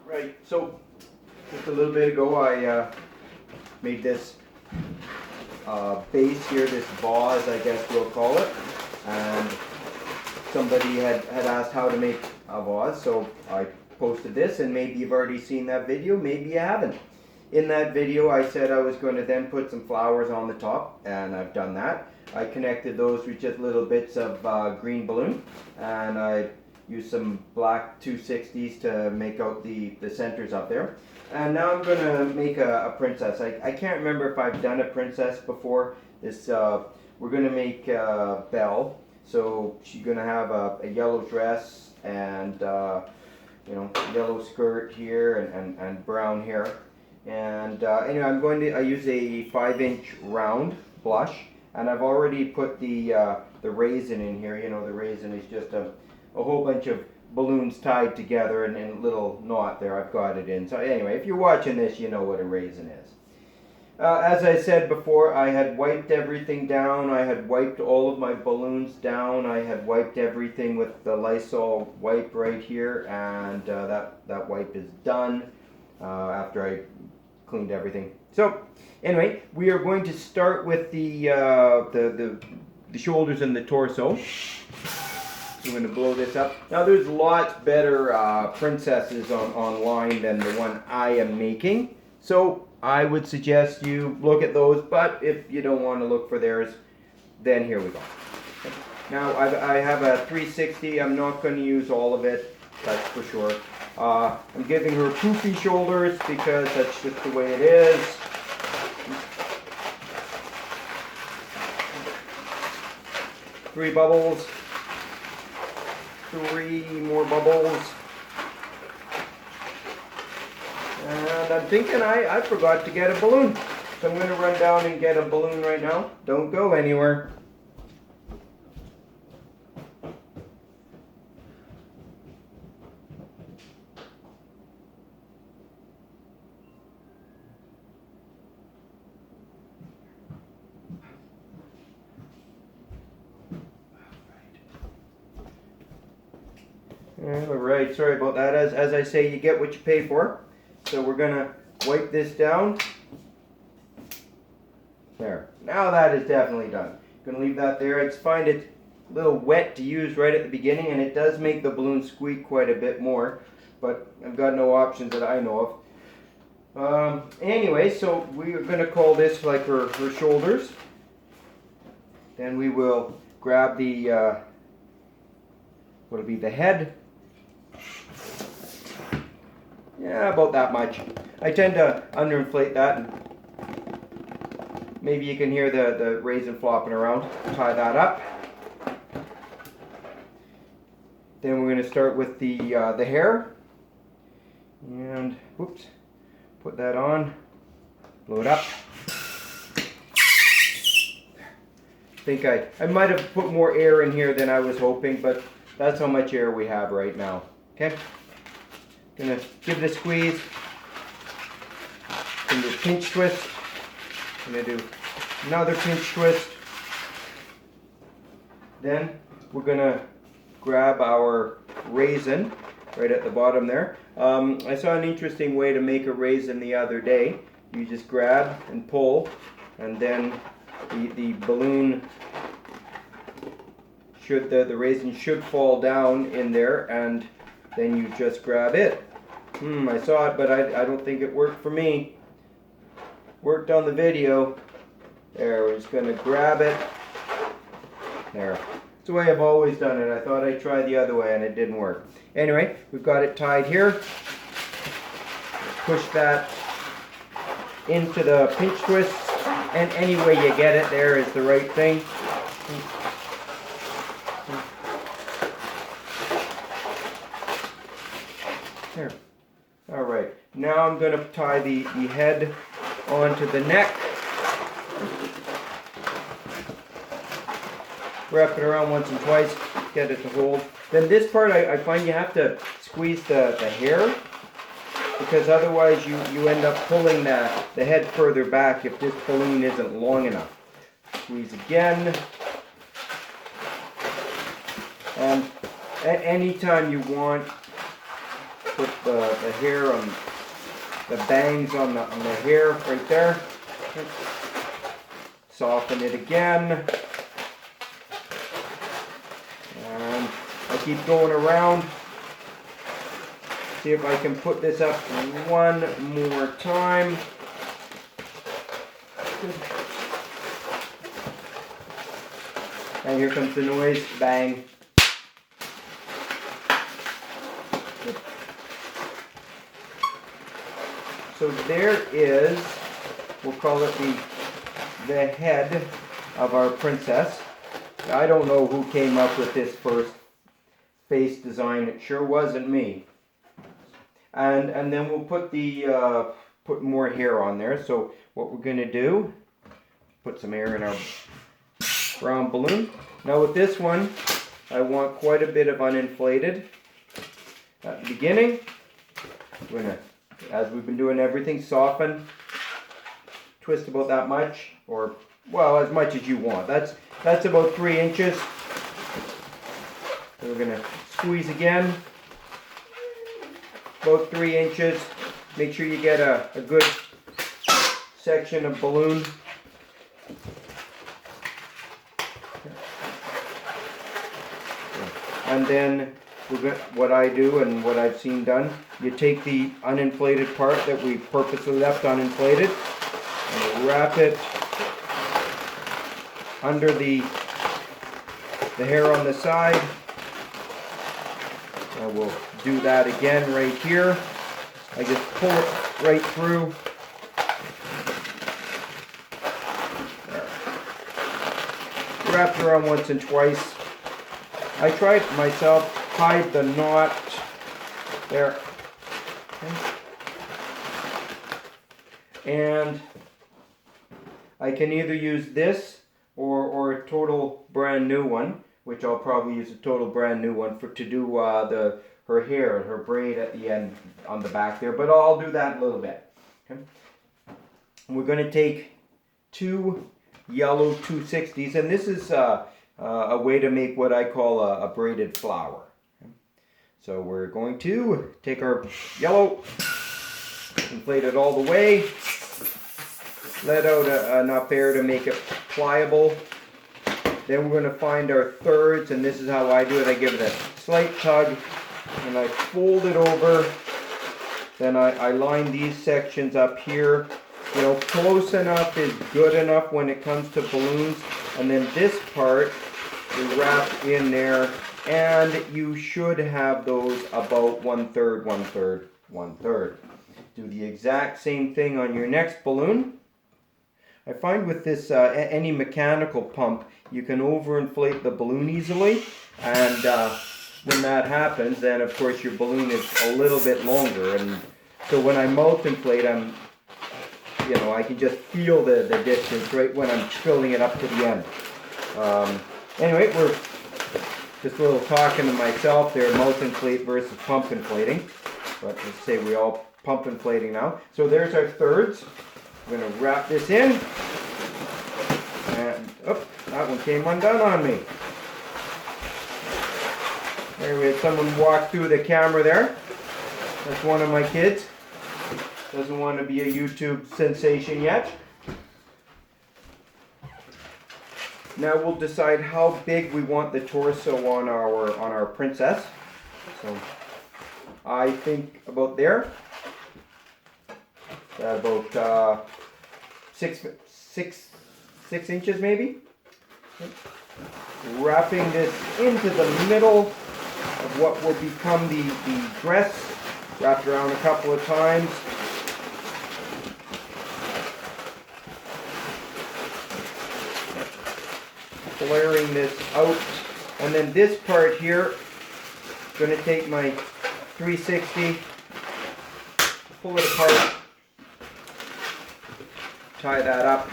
Right, so just a little bit ago I made this base here, this vase I guess we'll call it, and somebody had asked how to make a vase, so I posted this, and maybe you've already seen that video, maybe you haven't. In that video I said I was going to then put some flowers on the top, and I've done that. I connected those with just little bits of green balloon, and I used some black 260s to make out the centers up there. And now I'm going to make a princess. I can't remember if I've done a princess before. We're going to make Belle. So she's going to have a yellow dress and yellow skirt here and brown hair. And anyway, I use a 5-inch round blush, and I've already put the raisin in here. You know, the raisin is just a whole bunch of balloons tied together and a little knot there. I've got it in. So anyway, if you're watching this, you know what a raisin is. As I said before, I had wiped everything down. I had wiped all of my balloons down. I had wiped everything with the Lysol wipe right here, and that wipe is done after I cleaned everything. So anyway, we are going to start with the shoulders and the torso. I'm going to blow this up. Now there's lots better princesses online than the one I am making, so I would suggest you look at those, but if you don't want to look for theirs, then here we go. Now I have a 360. I'm not going to use all of it, that's for sure. I'm giving her poofy shoulders because that's just the way it is. Three bubbles. 3 more bubbles. And I'm thinking I forgot to get a balloon. So I'm going to run down and get a balloon right now. Don't go anywhere. Alright, sorry about that. As I say, you get what you pay for. So we're going to wipe this down. There. Now that is definitely done. Going to leave that there. I just find it a little wet to use right at the beginning, and it does make the balloon squeak quite a bit more. But I've got no options that I know of. Anyway, so we are going to call this like her shoulders. Then we will grab the what'll be the head. Yeah, about that much. I tend to underinflate that, and maybe you can hear the raisin flopping around. Tie that up. Then we're going to start with the hair. And whoops, put that on. Blow it up. I think I might have put more air in here than I was hoping, but that's how much air we have right now. Okay? Gonna give it a squeeze. Gonna do a pinch twist. Gonna do another pinch twist. Then we're gonna grab our raisin right at the bottom there. I saw an interesting way to make a raisin the other day. You just grab and pull, and then the balloon should, the raisin should fall down in there, and then you just grab it. I saw it, but I don't think it worked for me. Worked on the video. There, we're just going to grab it. There. It's the way I've always done it. I thought I'd try the other way, and it didn't work. Anyway, we've got it tied here. Push that into the pinch twist, and any way you get it there is the right thing. There. Alright, now I'm going to tie the head onto the neck. Wrap it around once and twice, get it to hold. Then this part I find you have to squeeze the hair, because otherwise you end up pulling the head further back if this balloon isn't long enough. Squeeze again. And at any time you want put the hair on, the bangs on the hair right there. Soften it again. And I keep going around. See if I can put this up one more time. And here comes the noise, bang. So there is, we'll call it the head of our princess. I don't know who came up with this first face design. It sure wasn't me. And then we'll put put more hair on there. So what we're gonna do, put some air in our brown balloon. Now with this one, I want quite a bit of uninflated at the beginning. We're gonna, as we've been doing everything, soften, twist about that much, or well, as much as you want. That's about 3 inches. So we're gonna squeeze again, about 3 inches. Make sure you get a good section of balloon. And then what I do and what I've seen done, you take the uninflated part that we purposely left uninflated and wrap it under the hair on the side. I will do that again right here. I just pull it right through. Wrap it around once and twice. I tried myself, hide the knot there. And I can either use this or a total brand new one, which I'll probably use a total brand new one to do her hair, her braid at the end on the back there, but I'll do that in a little bit. Okay. We're going to take 2 yellow 260s, and this is a way to make what I call a braided flower. Okay. So we're going to take our yellow, inflate it all the way, let out enough air to make it pliable. Then we're going to find our thirds, and this is how I do it. I give it a slight tug, and I fold it over. Then I line these sections up here. You know, close enough is good enough when it comes to balloons. And then this part, we wrap in there, and you should have those about 1/3, 1/3, 1/3. Do the exact same thing on your next balloon. I find with this, any mechanical pump, you can overinflate the balloon easily, and when that happens, then of course your balloon is a little bit longer, and so when I mouth inflate, I can just feel the distance right when I'm filling it up to the end. Anyway, we're just a little talking to myself there, mouth inflate versus pump inflating, but let's say we all pump inflating now. So there's our thirds. I'm going to wrap this in, and that one came undone on me. There we had someone walk through the camera there. That's one of my kids. Doesn't want to be a YouTube sensation yet. Now we'll decide how big we want the torso on our princess. So I think about there. About 6 inches maybe. Wrapping this into the middle of what will become the dress. Wrapped around a couple of times. Flaring this out. And then this part here, I'm going to take my 360, pull it apart. Tie that up.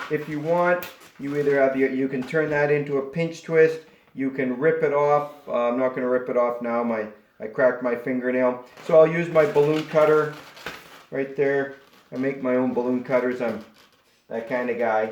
If you want, you either have you can turn that into a pinch twist. You can rip it off. I'm not going to rip it off now. I cracked my fingernail, so I'll use my balloon cutter right there. I make my own balloon cutters. I'm that kind of guy.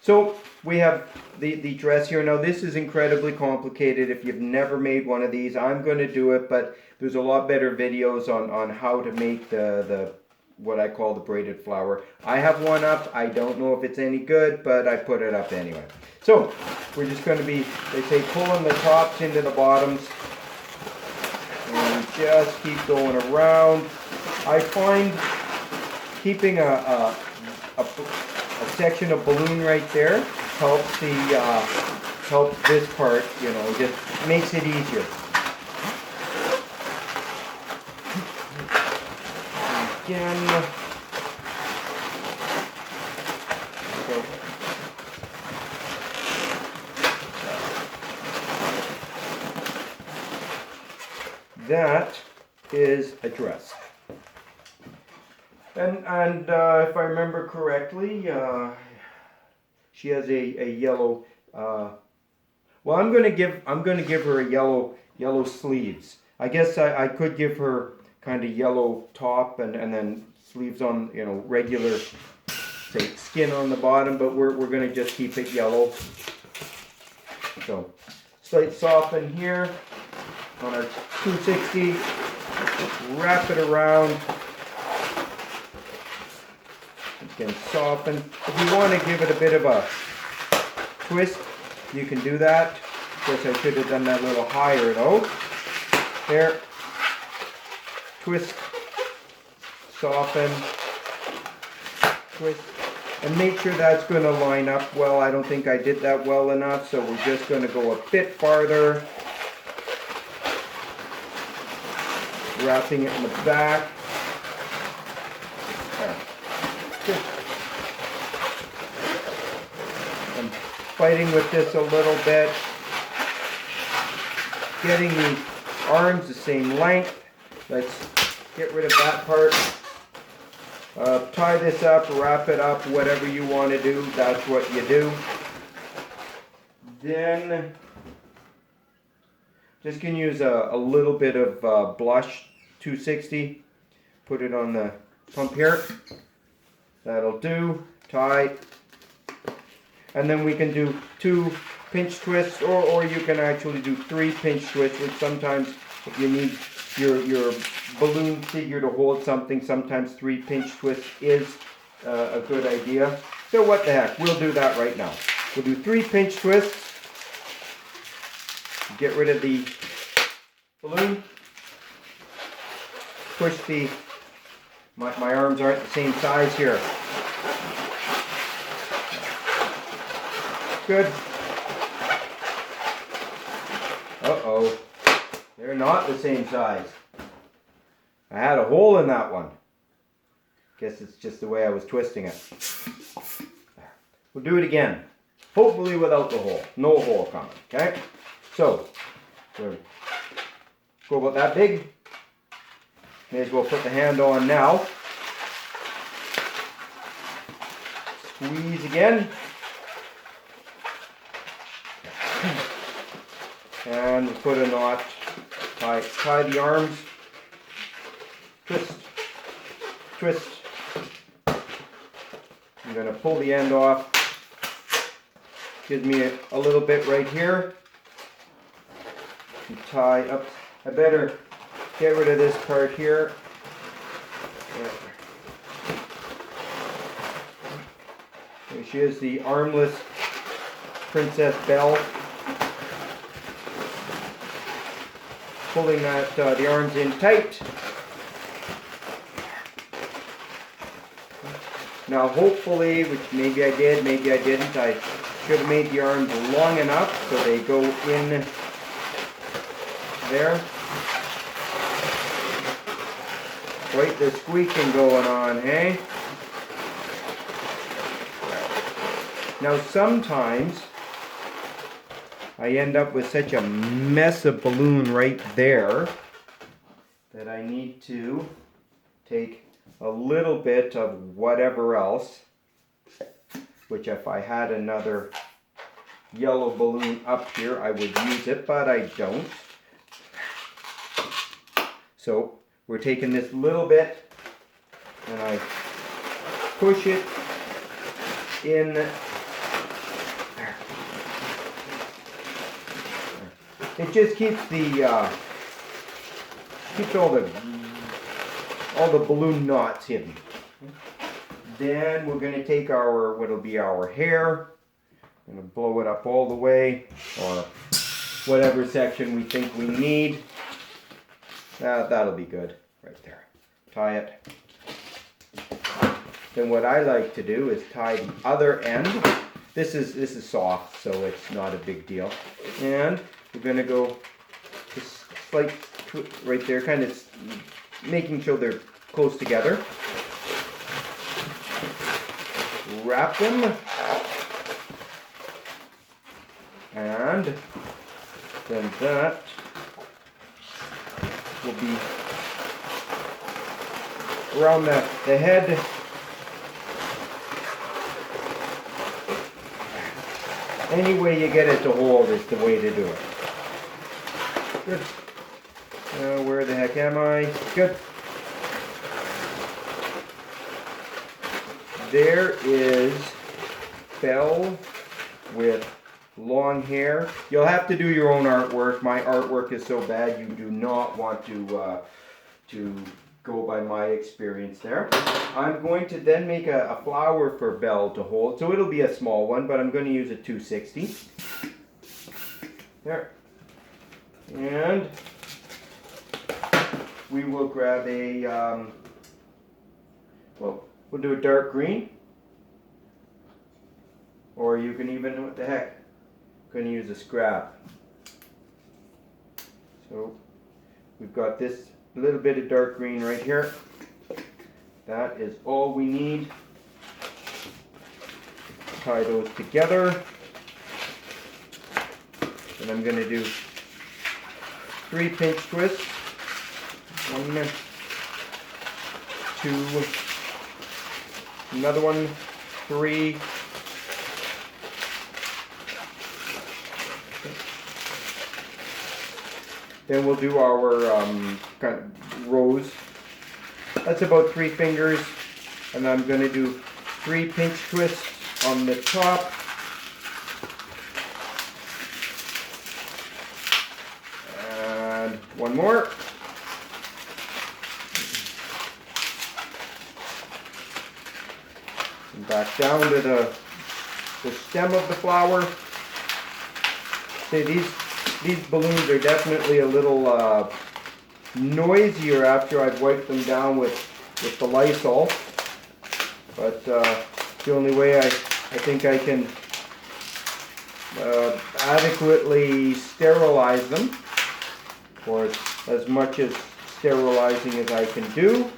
So we have the dress here. Now this is incredibly complicated. If you've never made one of these, I'm going to do it, but there's a lot better videos on how to make the what I call the braided flower. I have one up. I don't know if it's any good, but I put it up anyway. So we're just going to be, they say, pulling the tops into the bottoms and just keep going around. I find keeping a section of balloon right there helps helps this part, you know, just makes it easier. Again, so that is a dress. And if I remember correctly, she has a yellow. Well, I'm gonna give her a yellow sleeves. I guess I could give her kind of yellow top and then sleeves on, you know, regular, say, skin on the bottom, but we're gonna just keep it yellow. So slight soften here on our 260. Wrap it around. Again, soften. If you want to give it a bit of a twist, you can do that. Of course, I should have done that a little higher though. There. Twist. Soften. Twist. And make sure that's going to line up well. I don't think I did that well enough, so we're just going to go a bit farther. Wrapping it in the back. There. I'm fighting with this a little bit. Getting the arms the same length. Let's get rid of that part. Tie this up, wrap it up, whatever you want to do, that's what you do. Then, just can use a little bit of blush 260. Put it on the pump here. That'll do. Tie. And then we can do 2 pinch twists, or you can actually do 3 pinch twists, which sometimes if you need your balloon figure to hold something, sometimes 3 pinch twists is a good idea. So what the heck, we'll do that right now. We'll do 3 pinch twists. Get rid of the balloon. Push my arms aren't the same size here. Good. Uh-oh. They're not the same size. I had a hole in that one. Guess it's just the way I was twisting it. We'll do it again. Hopefully without the hole. No hole coming, okay? So, we'll go about that big. May as well put the hand on now. Squeeze again. And we'll put a knot. Tie the arms. Twist. Twist. I'm going to pull the end off. Gives me a little bit right here. And tie up. I better get rid of this part here. There she is, the armless Princess Belle. Pulling that the arms in tight. Now hopefully, which maybe I did, maybe I didn't, I should have made the arms long enough so they go in there. Quite the squeaking going on, hey? Now sometimes I end up with such a mess of balloon right there that I need to take a little bit of whatever else, which if I had another yellow balloon up here I would use it, but I don't. So we're taking this little bit and I push it in It just keeps the keeps all the balloon knots hidden. Then we're going to take our, what'll be our hair, going to blow it up all the way, or whatever section we think we need. That'll be good right there. Tie it. Then what I like to do is tie the other end. This is soft, so it's not a big deal. And we're going to go just slight right there, kind of making sure they're close together. Wrap them. And then that will be around the head. Any way you get it to hold is the way to do it. Good. Where the heck am I? Good. There is Belle with long hair. You'll have to do your own artwork. My artwork is so bad you do not want to go by my experience there. I'm going to then make a flower for Belle to hold. So it'll be a small one, but I'm going to use a 260. There. And we will grab a, well, we'll do a dark green. Or you can even, what the heck, I'm going to use a scrap. So we've got this little bit of dark green right here. That is all we need. Tie those together. And I'm going to do 3 pinch twists. 1, 2, another one, 3. Then we'll do our kind of rose. That's about 3 fingers. And I'm going to do 3 pinch twists on the top. And 1 more. And back down to the stem of the flower. See, these balloons are definitely a little noisier after I've wiped them down with the Lysol. But the only way I think I can adequately sterilize them, or as much as sterilizing as I can do.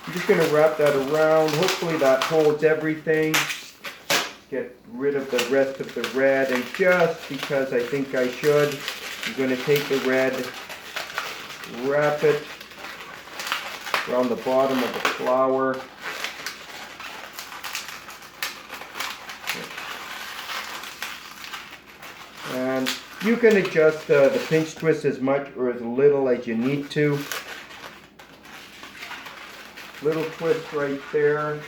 I'm just going to wrap that around. Hopefully that holds everything. Get rid of the rest of the red, and just because I think I should, I'm going to take the red, wrap it around the bottom of the flower. And you can adjust the pinch twist as much or as little as you need to. Little twist right there.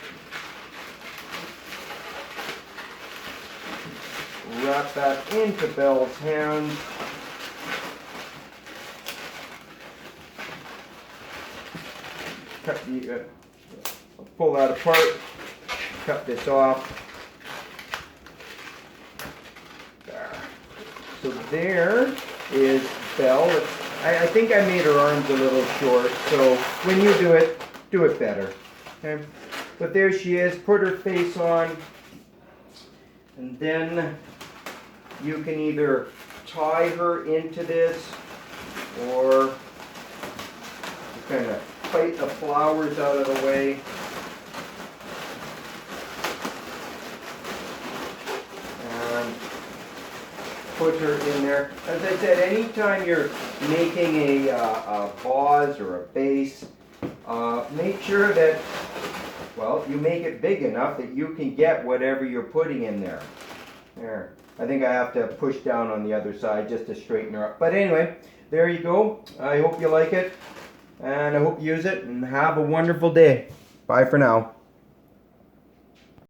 Wrap that into Belle's hand. Cut the, pull that apart. Cut this off. There. So there is Belle. I think I made her arms a little short, so when you do it better. Okay? But there she is. Put her face on, and then you can either tie her into this, or kind of fight the flowers out of the way. And put her in there. As I said, anytime you're making a vase or a vase, make sure that, well, you make it big enough that you can get whatever you're putting in there. There. I think I have to push down on the other side just to straighten her up. But anyway, there you go. I hope you like it, and I hope you use it, and have a wonderful day. Bye for now.